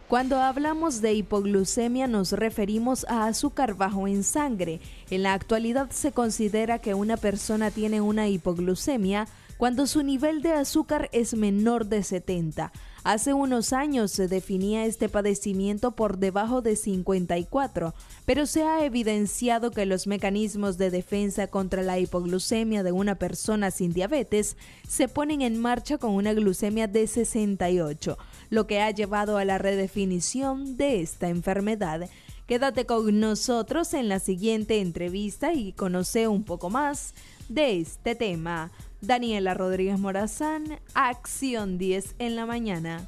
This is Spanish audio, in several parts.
Cuando hablamos de hipoglucemia nos referimos a azúcar bajo en sangre. En la actualidad se considera que una persona tiene una hipoglucemia cuando su nivel de azúcar es menor de 70. Hace unos años se definía este padecimiento por debajo de 54, pero se ha evidenciado que los mecanismos de defensa contra la hipoglucemia de una persona sin diabetes se ponen en marcha con una glucemia de 68, lo que ha llevado a la redefinición de esta enfermedad. Quédate con nosotros en la siguiente entrevista y conoce un poco más de este tema. Daniela Rodríguez Morazán, Acción 10 en la mañana.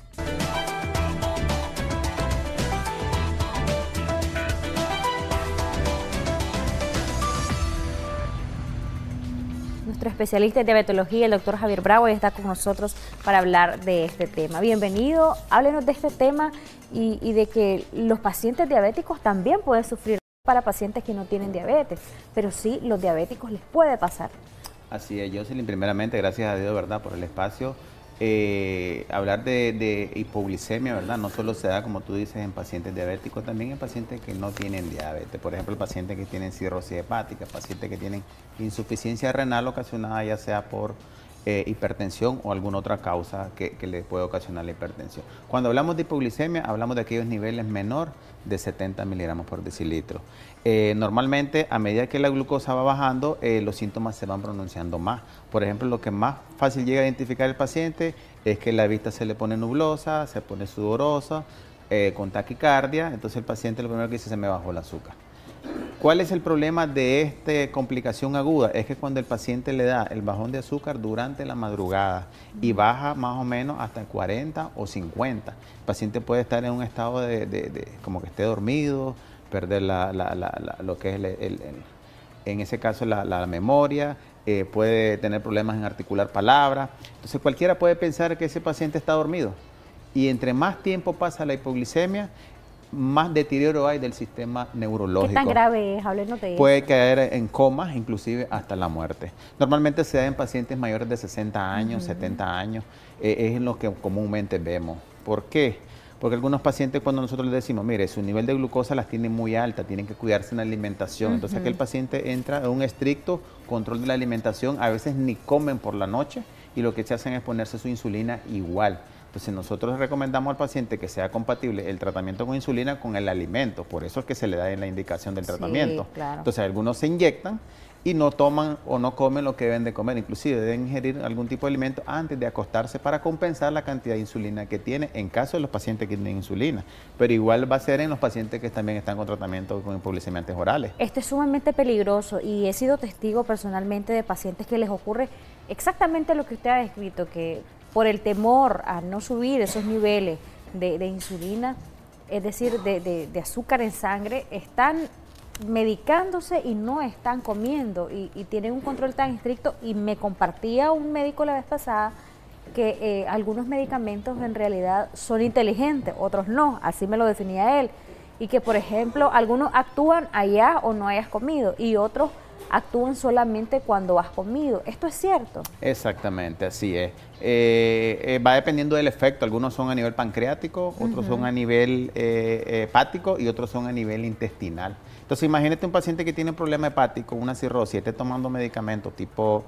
Nuestro especialista en diabetología, el doctor Javier Bravo, está con nosotros para hablar de este tema. Bienvenido, háblenos de este tema y de que los pacientes diabéticos también pueden sufrir para pacientes que no tienen diabetes, pero sí los diabéticos les puede pasar. Así es, Jocelyn, primeramente, gracias a Dios, ¿verdad?, por el espacio. Hablar de hipoglicemia, ¿verdad?, no solo se da, como tú dices, en pacientes diabéticos, también en pacientes que no tienen diabetes. Por ejemplo, pacientes que tienen cirrosis hepática, pacientes que tienen insuficiencia renal ocasionada ya sea por hipertensión o alguna otra causa que le puede ocasionar la hipertensión. Cuando hablamos de hipoglicemia, hablamos de aquellos niveles menor de 70 miligramos por decilitro. Normalmente, a medida que la glucosa va bajando, los síntomas se van pronunciando más. Por ejemplo, lo que más fácil llega a identificar el paciente es que la vista se le pone nublosa, se pone sudorosa, con taquicardia. Entonces el paciente lo primero que dice: se me bajó el azúcar. ¿Cuál es el problema de esta complicación aguda? Es que cuando el paciente le da el bajón de azúcar durante la madrugada y baja más o menos hasta 40 o 50, el paciente puede estar en un estado de como que esté dormido, perder lo que es en ese caso la memoria, puede tener problemas en articular palabras. Entonces cualquiera puede pensar que ese paciente está dormido. Y entre más tiempo pasa la hipoglicemia, más deterioro hay del sistema neurológico. ¿Qué tan grave es? Háblenos de eso. Puede caer en comas, inclusive hasta la muerte. Normalmente se da en pacientes mayores de 60 años, 70 años, es en lo que comúnmente vemos. ¿Por qué? Porque algunos pacientes, cuando nosotros les decimos, mire, su nivel de glucosa las tiene muy alta, tienen que cuidarse en la alimentación. Entonces aquel paciente entra en un estricto control de la alimentación, a veces ni comen por la noche y lo que se hacen es ponerse su insulina igual. Entonces nosotros recomendamos al paciente que sea compatible el tratamiento con insulina con el alimento, por eso es que se le da en la indicación del tratamiento. Sí, claro. Entonces algunos se inyectan y no toman o no comen lo que deben de comer, inclusive deben ingerir algún tipo de alimento antes de acostarse para compensar la cantidad de insulina que tiene en caso de los pacientes que tienen insulina, pero igual va a ser en los pacientes que también están con tratamiento con hipoglicemiantes orales. Esto es sumamente peligroso y he sido testigo personalmente de pacientes que les ocurre exactamente lo que usted ha descrito, que por el temor a no subir esos niveles de insulina, es decir, de azúcar en sangre, están medicándose y no están comiendo y tienen un control tan estricto. Y me compartía un médico la vez pasada que algunos medicamentos en realidad son inteligentes, otros no, así me lo definía él, y que por ejemplo algunos actúan allá o no hayas comido y otros actúan solamente cuando has comido. ¿Esto es cierto? Exactamente, así es. Va dependiendo del efecto. Algunos son a nivel pancreático, otros son a nivel hepático y otros son a nivel intestinal. Entonces imagínate un paciente que tiene un problema hepático, una cirrosis, esté tomando medicamentos tipo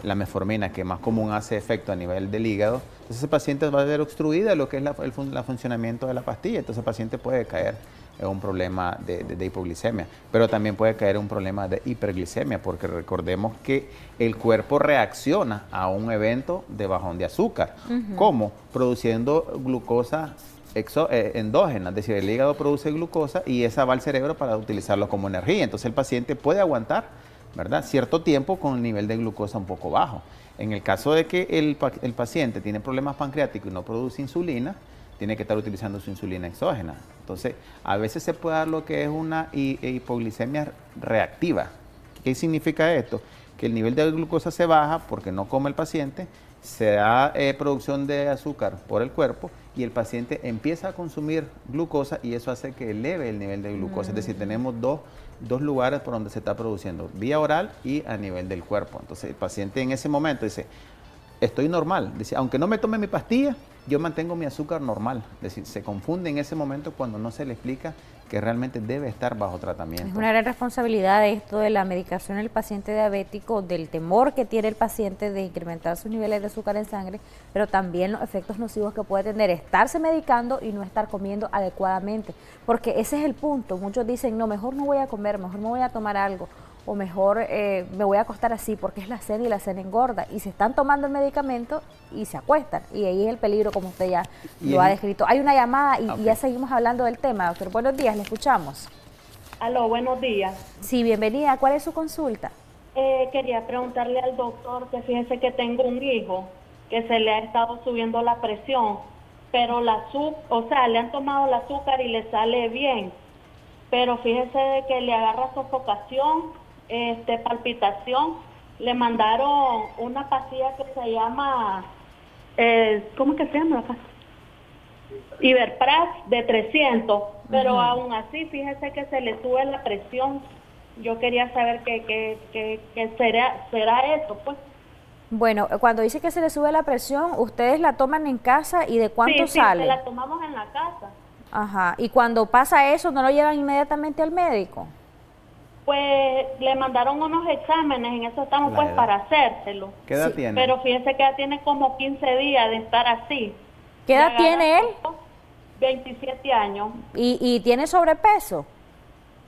la metformina, que más común hace efecto a nivel del hígado. Entonces ese paciente va a ver obstruida lo que es el funcionamiento de la pastilla. Entonces el paciente puede caer en un problema de hipoglicemia, pero también puede caer en un problema de hiperglicemia, porque recordemos que el cuerpo reacciona a un evento de bajón de azúcar. ¿Cómo? Produciendo glucosa endógena, es decir, el hígado produce glucosa y esa va al cerebro para utilizarlo como energía. Entonces el paciente puede aguantar, ¿verdad?, cierto tiempo con el nivel de glucosa un poco bajo. En el caso de que el paciente tiene problemas pancreáticos y no produce insulina, tiene que estar utilizando su insulina exógena. Entonces, a veces se puede dar lo que es una hipoglicemia reactiva. ¿Qué significa esto? Que el nivel de glucosa se baja porque no come el paciente, se da producción de azúcar por el cuerpo y el paciente empieza a consumir glucosa y eso hace que eleve el nivel de glucosa. Es decir, tenemos dos lugares por donde se está produciendo, vía oral y a nivel del cuerpo. Entonces, el paciente en ese momento dice, estoy normal. Dice, aunque no me tome mi pastilla, yo mantengo mi azúcar normal. Es decir, se confunde en ese momento cuando no se le explica que realmente debe estar bajo tratamiento. Es una gran responsabilidad esto de la medicación del paciente diabético, del temor que tiene el paciente de incrementar sus niveles de azúcar en sangre, pero también los efectos nocivos que puede tener estarse medicando y no estar comiendo adecuadamente, porque ese es el punto. Muchos dicen, no, mejor no voy a comer, mejor no voy a tomar algo, o mejor me voy a acostar así porque es la cena y la cena engorda, y se están tomando el medicamento y se acuestan, y ahí es el peligro, como usted ya lo ha descrito. Hay una llamada y ya seguimos hablando del tema, doctor. Buenos días, le escuchamos. Aló, buenos días. Sí, bienvenida. ¿Cuál es su consulta? Quería preguntarle al doctor que fíjese que tengo un hijo que se le ha estado subiendo la presión, pero le han tomado el azúcar y le sale bien, pero fíjese de que le agarra sofocación, palpitación. Le mandaron una pastilla que se llama, ¿cómo que se llama? Iberpras de 300, pero aún así, fíjese que se le sube la presión. Yo quería saber qué será eso, pues. Bueno, cuando dice que se le sube la presión, ¿ustedes la toman en casa y de cuánto sale? Sí, la tomamos en la casa. Ajá, y cuando pasa eso, ¿no lo llevan inmediatamente al médico? Pues le mandaron unos exámenes, en eso estamos pues para hacérselo. ¿Qué edad tiene? Pero fíjese que ya tiene como 15 días de estar así. ¿Qué edad tiene él? 27 años. ¿Y tiene sobrepeso?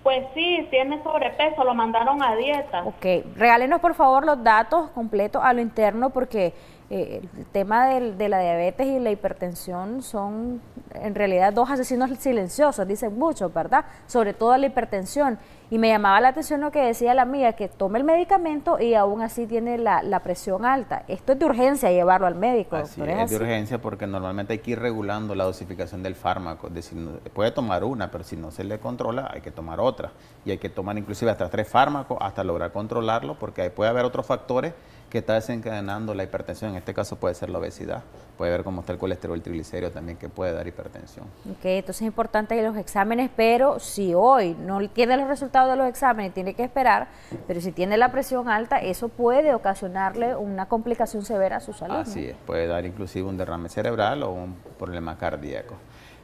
Pues sí, tiene sobrepeso, lo mandaron a dieta. Ok, regálenos por favor los datos completos a lo interno, porque el tema de la diabetes y la hipertensión son en realidad dos asesinos silenciosos, dicen muchos, ¿verdad? Sobre todo la hipertensión. Y me llamaba la atención lo que decía la amiga, que toma el medicamento y aún así tiene la presión alta. Esto es de urgencia llevarlo al médico. Así es de urgencia, porque normalmente hay que ir regulando la dosificación del fármaco. Es decir, puede tomar una, pero si no se le controla, hay que tomar otra. Y hay que tomar inclusive hasta 3 fármacos hasta lograr controlarlo, porque puede haber otros factores que está desencadenando la hipertensión. En este caso puede ser la obesidad, puede ver cómo está el colesterol triglicérido también, que puede dar hipertensión. Ok, entonces es importante los exámenes, pero si hoy no tiene los resultados de los exámenes, tiene que esperar, pero si tiene la presión alta, eso puede ocasionarle una complicación severa a su salud. Así es, puede dar inclusive un derrame cerebral o un problema cardíaco.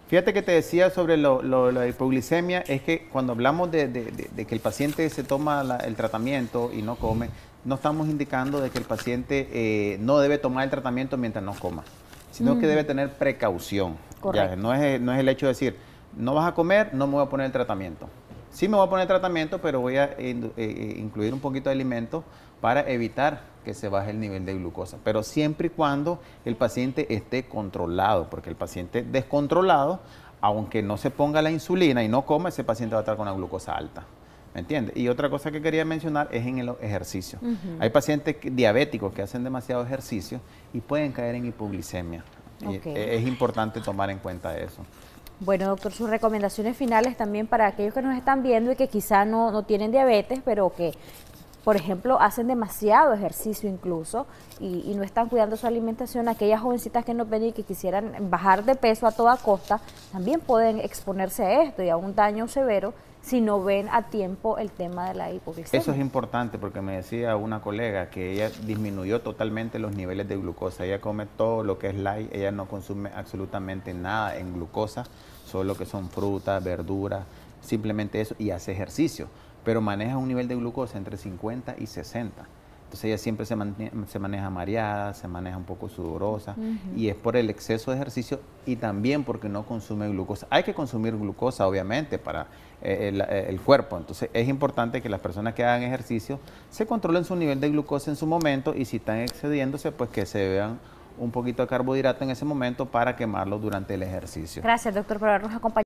Fíjate que te decía sobre la hipoglicemia, es que cuando hablamos de que el paciente se toma el tratamiento y no come, no estamos indicando de que el paciente no debe tomar el tratamiento mientras no coma, sino que debe tener precaución. Ya, no es el hecho de decir, no vas a comer, no me voy a poner el tratamiento. Sí me voy a poner el tratamiento, pero voy a incluir un poquito de alimento para evitar que se baje el nivel de glucosa, pero siempre y cuando el paciente esté controlado, porque el paciente descontrolado, aunque no se ponga la insulina y no coma, ese paciente va a estar con la glucosa alta. ¿Me entiendes? Y otra cosa que quería mencionar es en el ejercicio. Hay pacientes diabéticos que hacen demasiado ejercicio y pueden caer en hipoglicemia. Es importante tomar en cuenta eso. Bueno, doctor, sus recomendaciones finales también para aquellos que nos están viendo y que quizá no tienen diabetes, pero que, por ejemplo, hacen demasiado ejercicio incluso y no están cuidando su alimentación. Aquellas jovencitas que nos ven y que quisieran bajar de peso a toda costa, también pueden exponerse a esto y a un daño severo si no ven a tiempo el tema de la hipoglicemia. Eso es importante, porque me decía una colega que ella disminuyó totalmente los niveles de glucosa. Ella come todo lo que es light, ella no consume absolutamente nada en glucosa, solo lo que son frutas, verduras, simplemente eso, y hace ejercicio, pero maneja un nivel de glucosa entre 50 y 60. Entonces ella siempre se maneja mareada, se maneja un poco sudorosa, y es por el exceso de ejercicio y también porque no consume glucosa. Hay que consumir glucosa, obviamente, para el cuerpo. Entonces es importante que las personas que hagan ejercicio se controlen su nivel de glucosa en su momento, y si están excediéndose, pues que se vean un poquito de carbohidrato en ese momento para quemarlo durante el ejercicio. Gracias, doctor, por habernos acompañado.